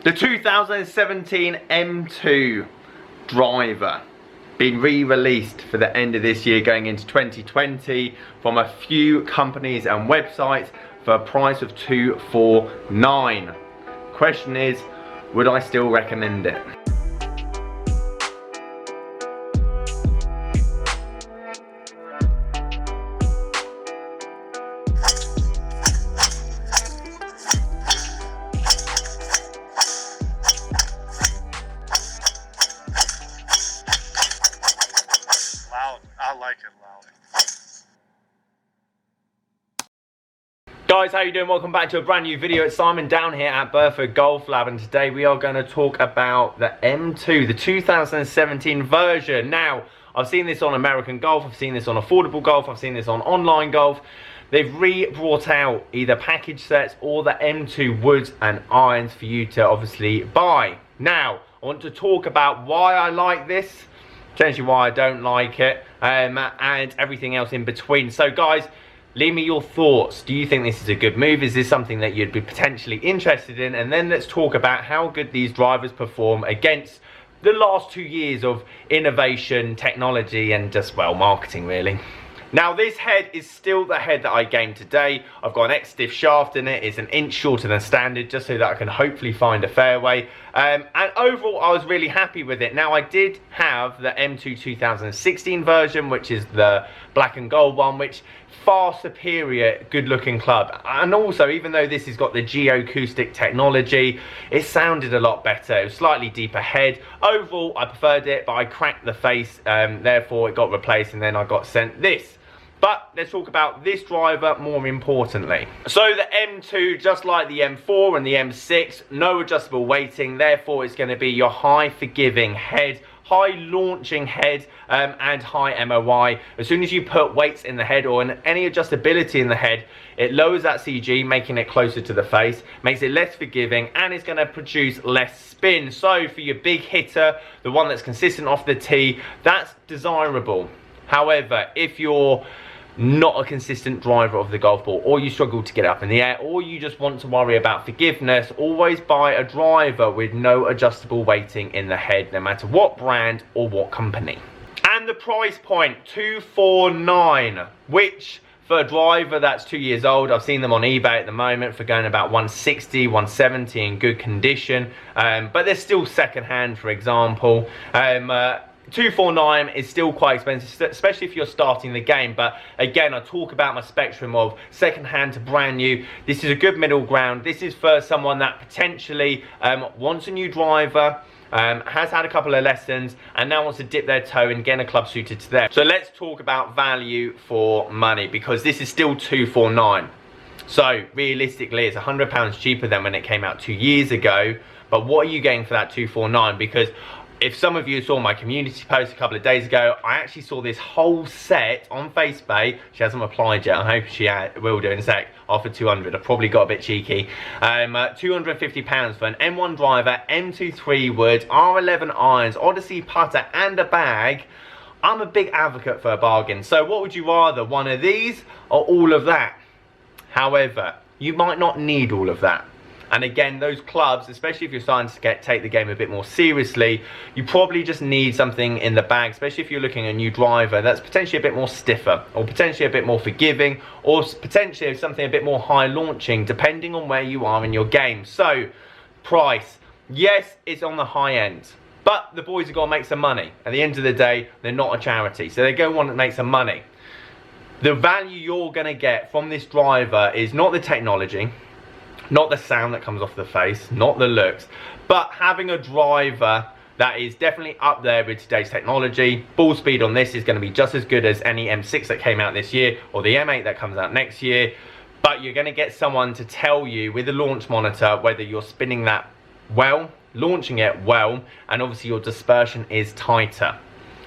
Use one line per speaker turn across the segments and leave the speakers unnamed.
The 2017 M2 driver been re-released for the end of this year going into 2020 from a few companies and websites for a price of $249. Question is, would I still recommend it?
I like it loud.
Guys, how you doing? Welcome back to a brand new video. It's Simon down here at Burford Golf Lab, and today we are going to talk about the M2, the 2017 version. Now, I've seen this on American Golf, I've seen this on Affordable Golf, I've seen this on Online Golf. They've re-brought out either package sets or the M2 woods and irons for you to obviously buy. Now, I want to talk about why I like this, potentially why I don't like it, and everything else in between. So guys, leave me your thoughts. Do you think this is a good move? Is this something that you'd be potentially interested in? And then let's talk about how good these drivers perform against the last 2 years of innovation, technology, and just, well, marketing really. Now, this head is still the head that I gamed today. I've got an X-stiff shaft in it. It's an inch shorter than standard, just so that I can hopefully find a fairway. And overall, I was really happy with it. Now, I did have the M2 2016 version, which is the black and gold one, which far superior, good-looking club. And also, even though this has got the geoacoustic technology, it sounded a lot better. It was slightly deeper head. Overall, I preferred it, but I cracked the face. Therefore, it got replaced, and then I got sent this. But let's talk about this driver more importantly. So the M2, just like the M4 and the M6, no adjustable weighting. Therefore, it's going to be your high forgiving head, high launching head, and high MOI. As soon as you put weights in the head or any adjustability in the head, it lowers that CG, making it closer to the face, makes it less forgiving, and it's going to produce less spin. So for your big hitter, the one that's consistent off the tee, that's desirable. However, if you're not a consistent driver of the golf ball, or you struggle to get up in the air, or you just want to worry about forgiveness, always buy a driver with no adjustable weighting in the head, no matter what brand or what company. And the price point, $249, which for a driver that's 2 years old, I've seen them on eBay at the moment for going about $160, $170 in good condition, but they're still second-hand, for example. $249 is still quite expensive, especially if you're starting the game. But again, I talk about my spectrum of second-hand to brand new. This is a good middle ground. This is for someone that potentially wants a new driver, has had a couple of lessons, and now wants to dip their toe in getting a club suited to them. So let's talk about value for money, because this is still $249. So realistically, it's £100 cheaper than when it came out 2 years ago. But what are you getting for that $249? Because if some of you saw my community post a couple of days ago, I actually saw this whole set on Facebook. She hasn't replied yet. I hope she will do in a sec. Offered $200. I probably got a bit cheeky. £250 for an M1 driver, M2 3 wood, R11 irons, Odyssey putter, and a bag. I'm a big advocate for a bargain. So what would you rather, one of these or all of that? However, you might not need all of that. And again, those clubs, especially if you're starting to take the game a bit more seriously, you probably just need something in the bag, especially if you're looking at a new driver that's potentially a bit more stiffer, or potentially a bit more forgiving, or potentially something a bit more high launching, depending on where you are in your game. So, price. Yes, it's on the high end, but the boys have got to make some money. At the end of the day, they're not a charity, so they're going to want to make some money. The value you're going to get from this driver is not the technology, not the sound that comes off the face, not the looks, but having a driver that is definitely up there with today's technology. Ball speed on this is going to be just as good as any M6 that came out this year, or the M8 that comes out next year. But you're going to get someone to tell you with a launch monitor whether you're spinning that well, launching it well, and obviously your dispersion is tighter.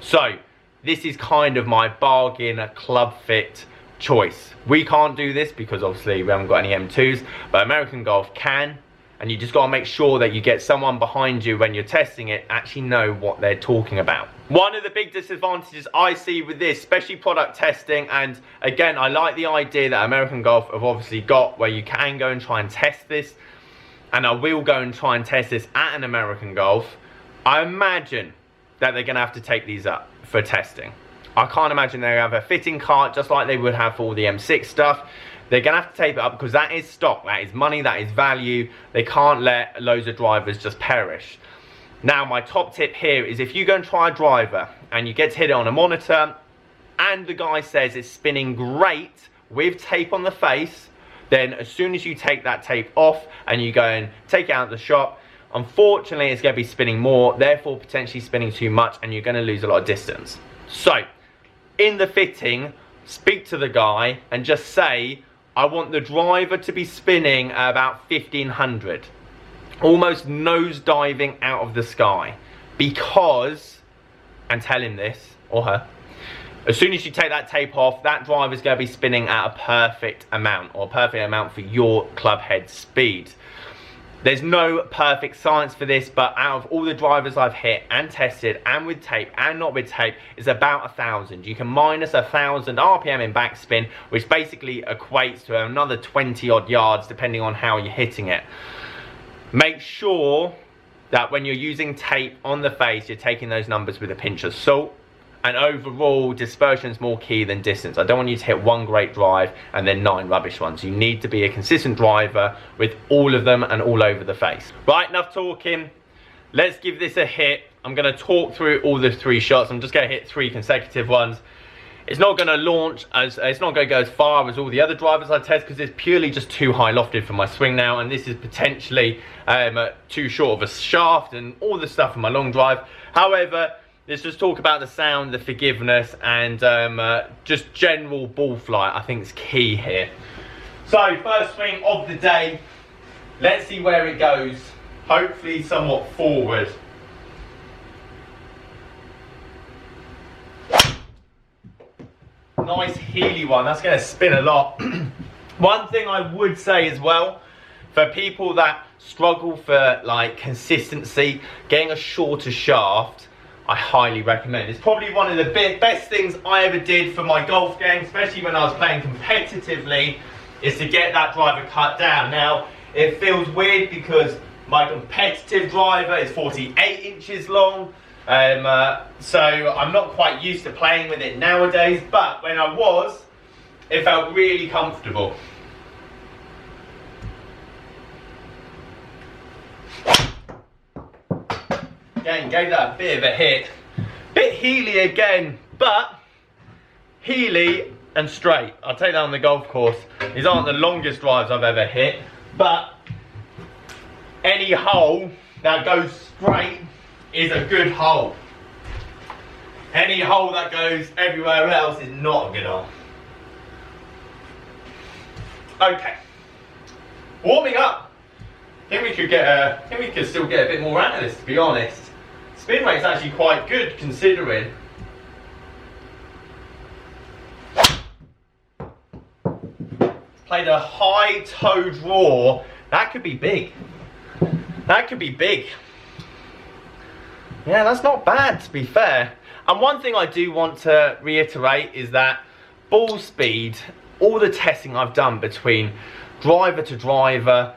So this is kind of my bargain club fit choice. We can't do this because obviously we haven't got any M2s, but American Golf can, and you just got to make sure that you get someone behind you when you're testing it actually know what they're talking about. One of the big disadvantages I see with this, especially product testing, and again, I like the idea that American Golf have obviously got where you can go and try and test this, and I will go and try and test this at an American Golf, I imagine that they're going to have to take these up for testing. I can't imagine they have a fitting cart just like they would have for all the M6 stuff. They're going to have to tape it up because that is stock, that is money, that is value. They can't let loads of drivers just perish. Now, my top tip here is if you go and try a driver and you get to hit it on a monitor and the guy says it's spinning great with tape on the face, then as soon as you take that tape off and you go and take it out of the shop, unfortunately it's going to be spinning more, therefore potentially spinning too much, and you're going to lose a lot of distance. So, in the fitting, speak to the guy and just say, I want the driver to be spinning at about 1500. Almost nose diving out of the sky. Because, and tell him this, or her, as soon as you take that tape off, that driver's going to be spinning at a perfect amount, or a perfect amount for your club head speed. There's no perfect science for this, but out of all the drivers I've hit and tested, and with tape and not with tape, is about 1,000. You can minus 1,000 RPM in backspin, which basically equates to another 20 odd yards depending on how you're hitting it. Make sure that when you're using tape on the face, you're taking those numbers with a pinch of salt. And overall, dispersion is more key than distance. I don't want you to hit one great drive and then 9 rubbish ones. You need to be a consistent driver with all of them and all over the face. Right, enough talking. Let's give this a hit. I'm going to talk through all the 3 shots. I'm just going to hit 3 consecutive ones. It's not going to launch as it's not going to go as far as all the other drivers I test because it's purely just too high lofted for my swing now, and this is potentially too short of a shaft and all the stuff for my long drive. However, let's just talk about the sound, the forgiveness, and just general ball flight. I think it's key here. So, first swing of the day. Let's see where it goes. Hopefully somewhat forward. Nice heely one. That's going to spin a lot. One thing I would say as well, for people that struggle for like consistency, getting a shorter shaft, I highly recommend. It's probably one of the best things I ever did for my golf game, especially when I was playing competitively, is to get that driver cut down. Now, it feels weird because my competitive driver is 48 inches long, so I'm not quite used to playing with it nowadays, but when I was, it felt really comfortable. Again, gave that a bit of a hit. Bit heely again, but heely and straight. I'll take that on the golf course. These aren't the longest drives I've ever hit, but any hole that goes straight is a good hole. Any hole that goes everywhere else is not a good hole. Okay, warming up. I think we could still get a bit more out of this, to be honest. Spin rate's actually quite good considering. Played a high toe draw. That could be big. That could be big. Yeah, that's not bad, to be fair. And one thing I do want to reiterate is that ball speed, all the testing I've done between driver to driver,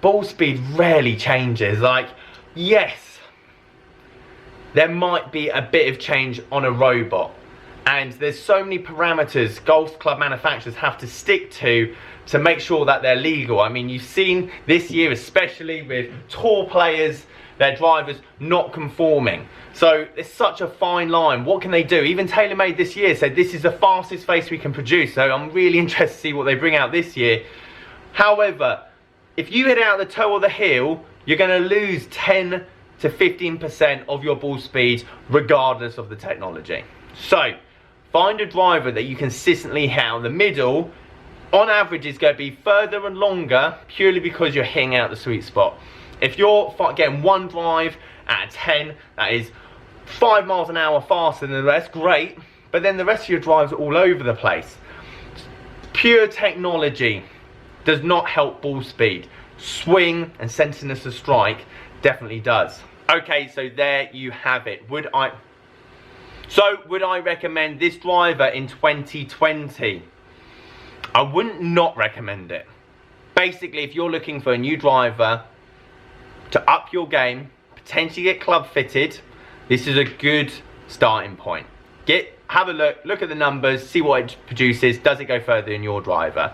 ball speed rarely changes. Like, yes, there might be a bit of change on a robot, and there's so many parameters golf club manufacturers have to stick to make sure that they're legal. I mean, you've seen this year, especially with tour players, their drivers not conforming. So it's such a fine line. What can they do? Even Taylormade this year said this is the fastest face we can produce. So I'm really interested to see what they bring out this year. However, if you hit out the toe or the heel, you're going to lose 10 to 15% of your ball speed regardless of the technology. So find a driver that you consistently hit out the middle. On average, is going to be further and longer purely because you're hitting out the sweet spot. If you're getting one drive out of 10 that is 5 miles an hour faster than the rest, great, but then the rest of your drives are all over the place. Pure technology does not help ball speed. Swing and centerness of strike definitely does. Okay, so there you have it. Would I recommend this driver in 2020? I wouldn't not recommend it. Basically, if you're looking for a new driver to up your game, potentially get club fitted, this is a good starting point. Have a look at the numbers, see what it produces, does it go further in your driver?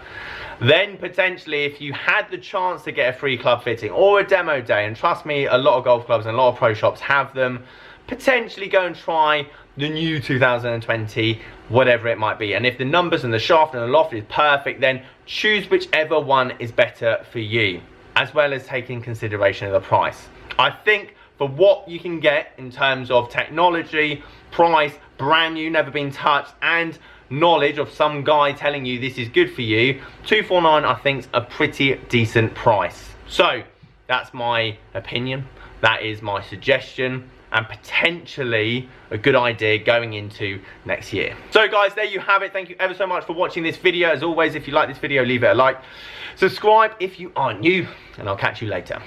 Then potentially, if you had the chance to get a free club fitting or a demo day, and trust me, a lot of golf clubs and a lot of pro shops have them, potentially go and try the new 2020, whatever it might be. And if the numbers and the shaft and the loft is perfect, then choose whichever one is better for you, as well as taking consideration of the price. I think for what you can get in terms of technology, price, brand new, never been touched, and knowledge of some guy telling you this is good for you, $249 I think is a pretty decent price. So that's my opinion, that is my suggestion, and potentially a good idea going into next year. So guys, there you have it. Thank you ever so much for watching this video. As always, if you like this video, leave it a like, subscribe if you are new, and I'll catch you later.